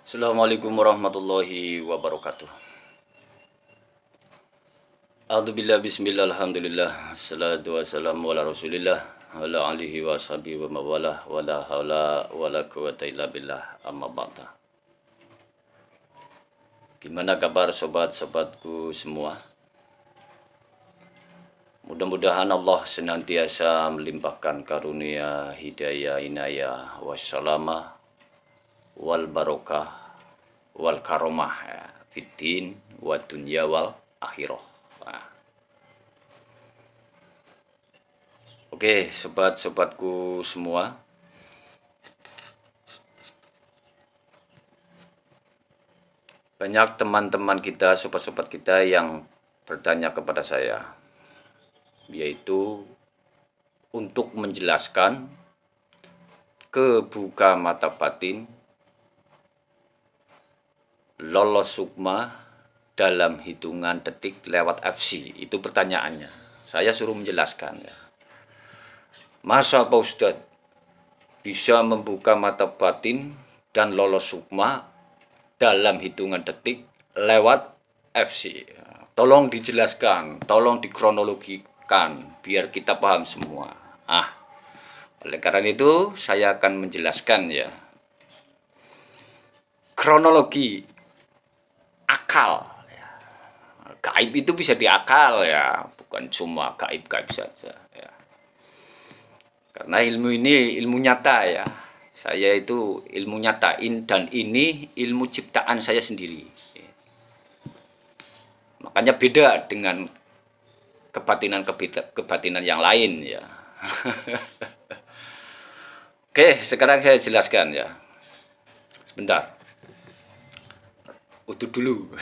Assalamualaikum warahmatullahi wabarakatuh. A'udzubillah bismillah alhamdulillah salatu wassalamu ala rasulillah ala alihi wa sahbihi wa mawalah wa la haula wa la quwata illa billah amma ba'da. Gimana kabar sobat-sobatku semua? Mudah-mudahan Allah senantiasa melimpahkan karunia, hidayah, inayah, wassalamah, wal barokah, wal karomah ya, fiddin wa dunya wal akhirah. Nah. Oke, sobat-sobatku semua, banyak teman-teman kita, sobat-sobat kita yang bertanya kepada saya, yaitu untuk menjelaskan kebuka mata batin lolos sukma dalam hitungan detik lewat FC. Itu pertanyaannya. Saya suruh menjelaskan ya. Masa Pak Ustadz bisa membuka mata batin dan lolos sukma dalam hitungan detik lewat FC? Tolong dijelaskan, tolong dikronologikan biar kita paham semua. Oleh karena itu saya akan menjelaskan ya. Kronologi akal. Gaib itu bisa diakal ya, bukan cuma gaib-gaib saja ya. Karena ilmu ini ilmu nyata ya. Saya itu ilmu nyata dan ini ilmu ciptaan saya sendiri. Makanya beda dengan kebatinan yang lain ya. Oke, sekarang saya jelaskan ya. Sebentar. Utuh dulu.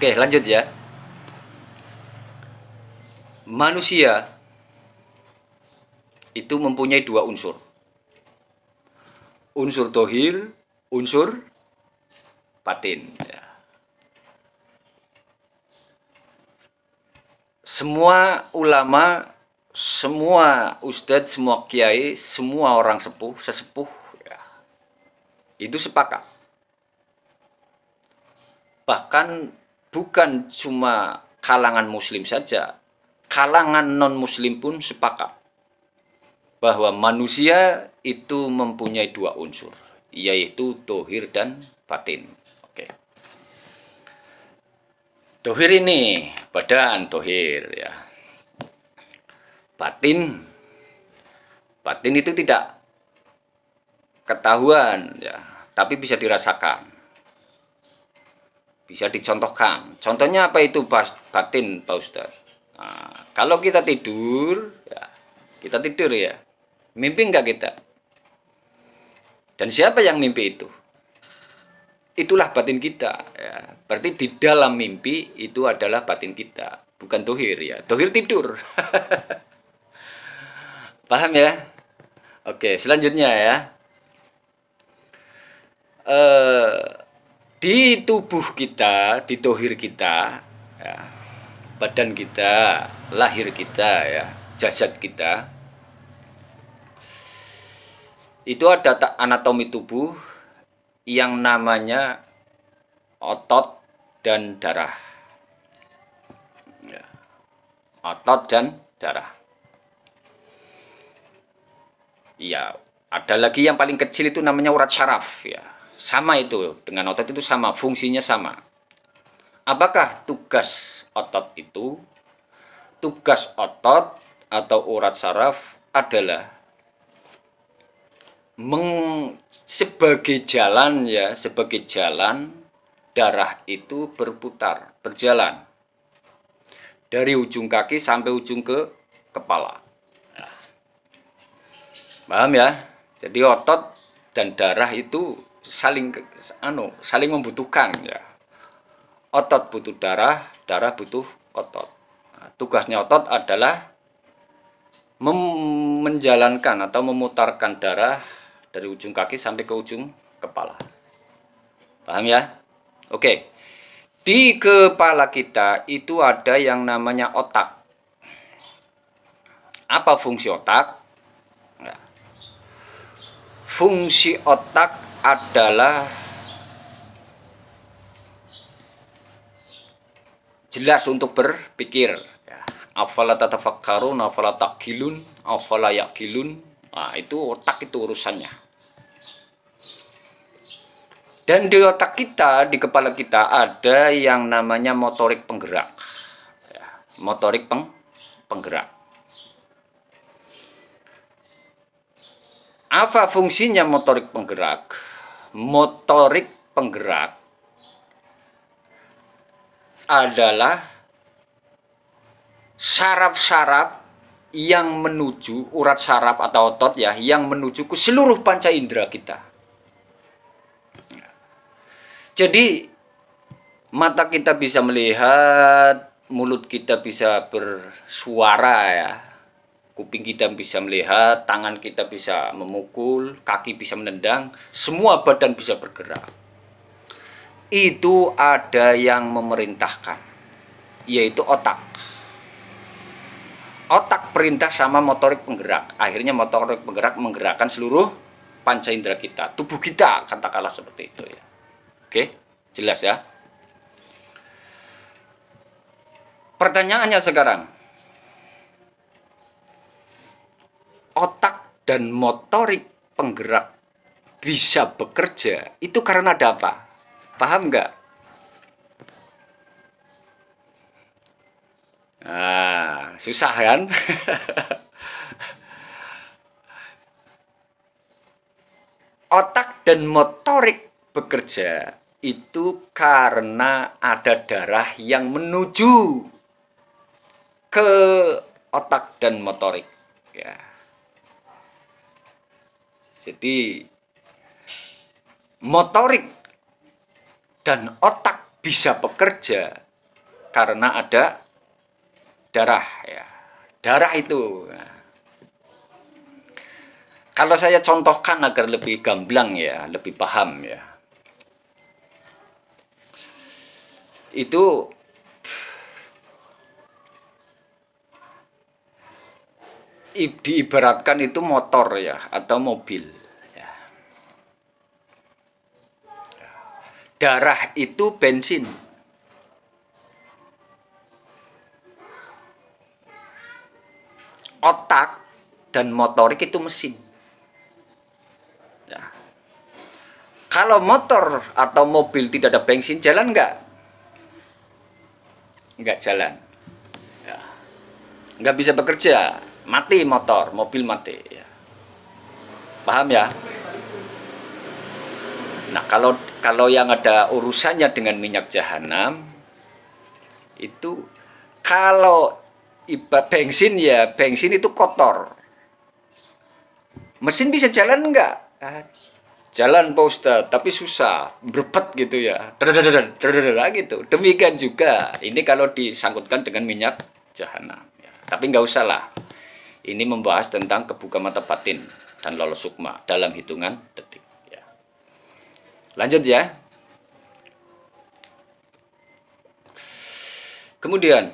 Oke, lanjut ya. Manusia itu mempunyai dua unsur. Unsur dohir, unsur batin. Ya. Semua ulama, semua ustadz, semua kiai, semua orang sesepuh ya, itu sepakat. Bahkan bukan cuma kalangan muslim saja, kalangan non-muslim pun sepakat bahwa manusia itu mempunyai dua unsur, yaitu dohir dan batin. Oke. Dohir ini badan dohir ya. Batin itu tidak ketahuan ya, tapi bisa dirasakan. Bisa dicontohkan. Contohnya apa itu batin, Pak Ustadz? Nah, kalau kita tidur ya, mimpi enggak kita? Dan siapa yang mimpi itu? Itulah batin kita. Ya. Berarti di dalam mimpi itu adalah batin kita, bukan dohir ya. Dohir tidur. Paham ya? Oke, selanjutnya ya. Di tubuh kita, di dohir kita, ya, badan kita, lahir kita, ya, jasad kita, itu ada anatomi tubuh yang namanya otot dan darah. Ya, otot dan darah. Ya, ada lagi yang paling kecil itu namanya urat syaraf, ya. Sama itu, dengan otot itu sama, fungsinya sama. Apakah tugas otot itu? Tugas otot atau urat saraf adalah sebagai jalan ya, sebagai jalan darah itu berjalan dari ujung kaki sampai ujung ke kepala. Paham ya? Jadi otot dan darah itu saling membutuhkan ya. Otot butuh darah, darah butuh otot. Nah, tugasnya otot adalah menjalankan atau memutarkan darah dari ujung kaki sampai ke ujung kepala. Paham ya? Oke. Di kepala kita itu ada yang namanya otak. Apa fungsi otak? Nah, fungsi otak adalah jelas untuk berpikir. Afala tatafakkarun, afala taqilun, afala yaqilun. Nah, itu otak itu urusannya. Dan di otak kita, di kepala kita ada yang namanya motorik penggerak. Motorik penggerak. Apa fungsinya motorik penggerak? Motorik penggerak adalah saraf-saraf yang menuju urat saraf atau otot ya, yang menuju ke seluruh panca indera kita. Jadi mata kita bisa melihat, mulut kita bisa bersuara ya, kuping kita bisa melihat, tangan kita bisa memukul, kaki bisa menendang, semua badan bisa bergerak. Itu ada yang memerintahkan, yaitu otak. Otak perintah sama motorik penggerak. Akhirnya motorik penggerak menggerakkan seluruh panca indera kita, tubuh kita, katakanlah seperti itu ya. Oke, jelas ya. Pertanyaannya sekarang, otak dan motorik penggerak bisa bekerja itu karena ada apa? Paham nggak? Nah, susah kan? Otak dan motorik bekerja itu karena ada darah yang menuju ke otak dan motorik ya. Jadi motorik dan otak bisa bekerja karena ada darah ya. Darah itu. Nah, kalau saya contohkan agar lebih gamblang ya, lebih paham ya. Itu diibaratkan itu motor ya, atau mobil ya. Darah itu bensin. Otak dan motorik itu mesin ya. Kalau motor atau mobil tidak ada bensin, jalan nggak? Nggak jalan ya. Nggak bisa bekerja, mati motor, mobil mati ya. Paham ya? Nah, kalau yang ada urusannya dengan minyak jahanam itu, kalau bensin ya, bensin itu kotor. Mesin bisa jalan nggak? Jalan Pak Ustadz, tapi susah, berbet gitu ya, gitu. Demikian juga ini kalau disangkutkan dengan minyak jahanam ya. Tapi nggak usah lah, ini membahas tentang kebuka mata batin dan lolos sukma dalam hitungan detik ya. Lanjut ya. Kemudian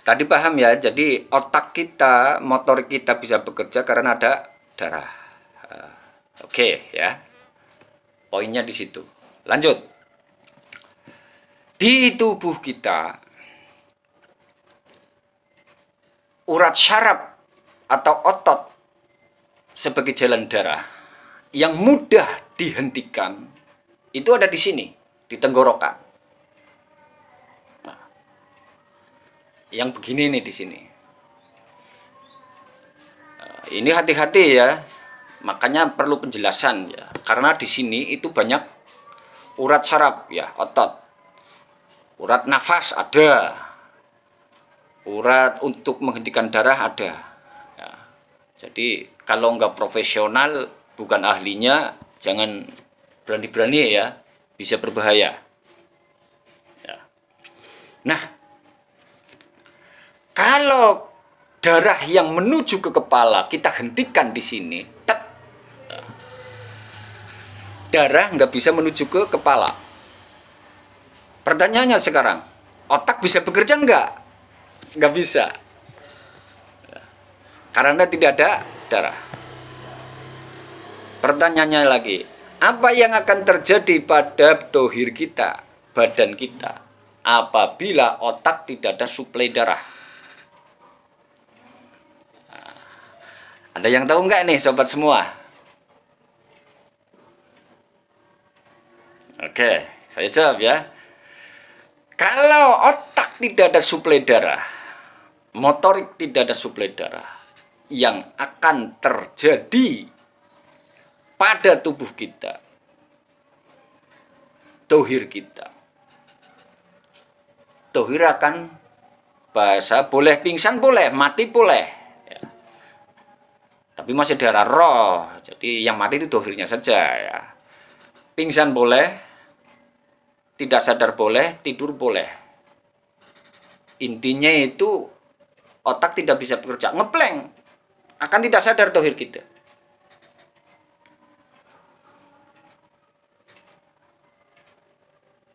tadi paham ya, jadi otak kita, motorik kita bisa bekerja karena ada darah. Oke ya, poinnya di situ. Lanjut, di tubuh kita urat syaraf atau otot sebagai jalan darah yang mudah dihentikan itu ada di sini, di tenggorokan. Yang begini nih di sini. Ini hati-hati ya. Makanya perlu penjelasan ya. Karena di sini itu banyak urat saraf ya, otot. Urat nafas ada. Urat untuk menghentikan darah ada. Ya. Jadi kalau nggak profesional, bukan ahlinya, jangan berani-berani ya. Bisa berbahaya. Ya. Nah, kalau darah yang menuju ke kepala kita hentikan di sini, darah nggak bisa menuju ke kepala. Pertanyaannya sekarang, otak bisa bekerja nggak? Nggak bisa. Karena tidak ada darah. Pertanyaannya lagi, apa yang akan terjadi pada dohir kita, badan kita, apabila otak tidak ada suplai darah? Nah, ada yang tahu nggak nih sobat semua? Oke, saya jawab ya. Kalau otak tidak ada suplai darah, motorik tidak ada suplai darah, yang akan terjadi pada tubuh kita, dohir kita, dohir akan bahasa boleh pingsan boleh, mati boleh ya. Tapi masih darah roh, jadi yang mati itu dohirnya saja ya. Pingsan boleh, tidak sadar boleh, tidur boleh. Intinya itu otak tidak bisa bekerja, ngepleng, akan tidak sadar dohir kita.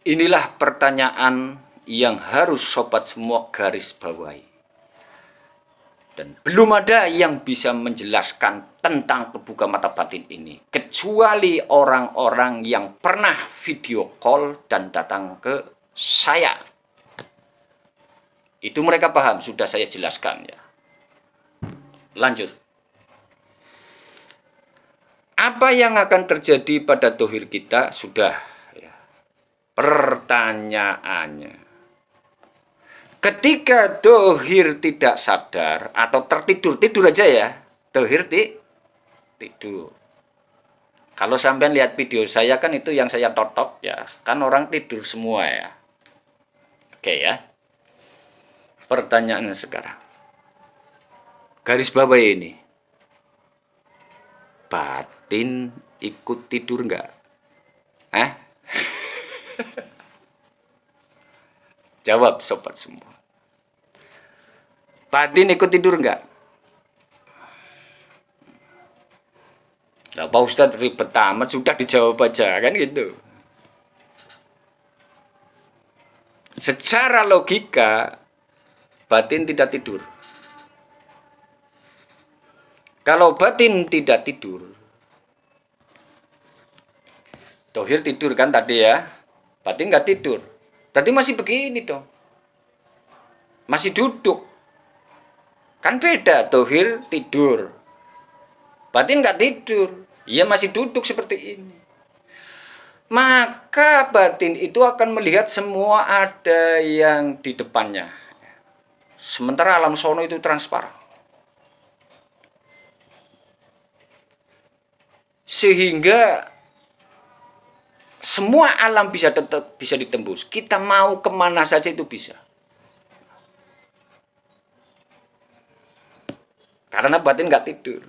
Inilah pertanyaan yang harus sobat semua garis bawahi. Dan belum ada yang bisa menjelaskan tentang kebuka mata batin ini, kecuali orang-orang yang pernah video call dan datang ke saya. Itu mereka paham, sudah saya jelaskan ya. Lanjut. Apa yang akan terjadi pada dohir kita? Sudah. Pertanyaannya, ketika dohir tidak sadar atau tertidur, tidur aja ya, dohir tidur. Kalau sampean lihat video saya kan itu yang saya totok ya, kan orang tidur semua ya. Oke ya. Pertanyaannya sekarang, garis bawah ini, batin ikut tidur enggak? Jawab sobat semua. Batin ikut tidur enggak? Lah Pak Ustadz ribet amat, sudah dijawab aja kan gitu. Secara logika batin tidak tidur. Kalau batin tidak tidur, dohir tidur kan tadi ya, batin nggak tidur. Berarti masih begini dong. Masih duduk. Kan beda, dohir tidur. Batin nggak tidur. Ya masih duduk seperti ini. Maka batin itu akan melihat semua ada yang di depannya. Sementara alam sono itu transparan. Sehingga semua alam bisa ditembus. Kita mau kemana saja itu bisa. Karena batin nggak tidur.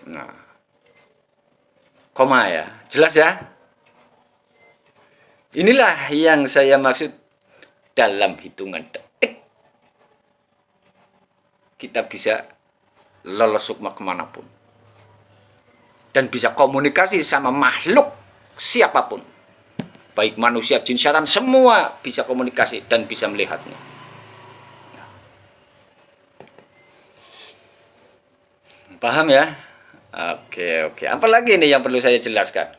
Nah, koma ya, jelas ya. Inilah yang saya maksud dalam hitungan detik kita bisa lolos sukma kemanapun. Dan bisa komunikasi sama makhluk siapapun. Baik manusia, jin, syaitan, semua bisa komunikasi dan bisa melihatnya. Paham ya? Oke. Apa lagi nih yang perlu saya jelaskan?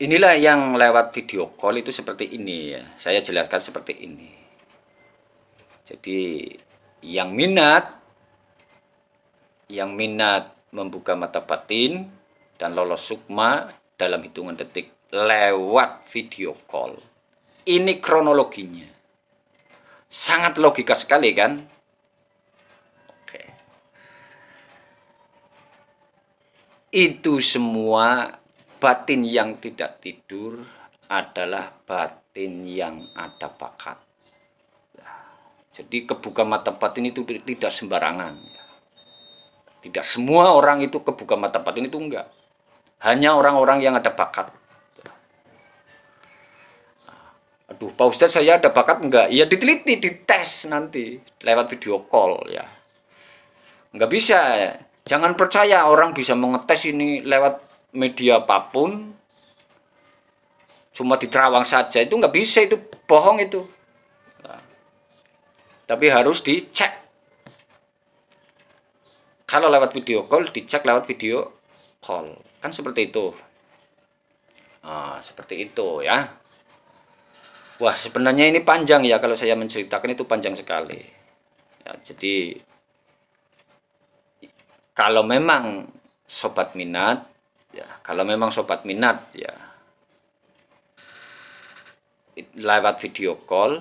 Inilah yang lewat video call itu seperti ini ya. Saya jelaskan seperti ini. Jadi yang minat membuka mata batin dan lolos sukma dalam hitungan detik lewat video call. Ini kronologinya. Sangat logika sekali kan? Oke. Itu semua batin yang tidak tidur adalah batin yang ada bakat. Jadi kebuka mata batin itu tidak sembarangan. Tidak semua orang itu kebuka mata batin itu enggak. Hanya orang-orang yang ada bakat. Aduh, Pak Ustadz saya ada bakat enggak? Ya diteliti, dites nanti lewat video call ya. Enggak bisa. Jangan percaya orang bisa mengetes ini lewat media apapun, cuma di Terawang saja itu nggak bisa, itu bohong itu. Nah, tapi harus dicek. Kalau lewat video call, dicek lewat video call, kan seperti itu. Nah, seperti itu ya. Wah, sebenarnya ini panjang ya, kalau saya menceritakan itu panjang sekali. Ya, jadi kalau memang sobat minat, ya, kalau memang sobat minat ya, lewat video call,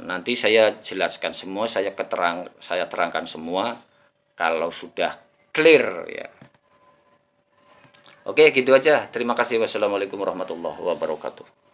nanti saya jelaskan semua, saya terangkan semua kalau sudah clear ya. Oke, gitu aja. Terima kasih. Wassalamualaikum warahmatullahi wabarakatuh.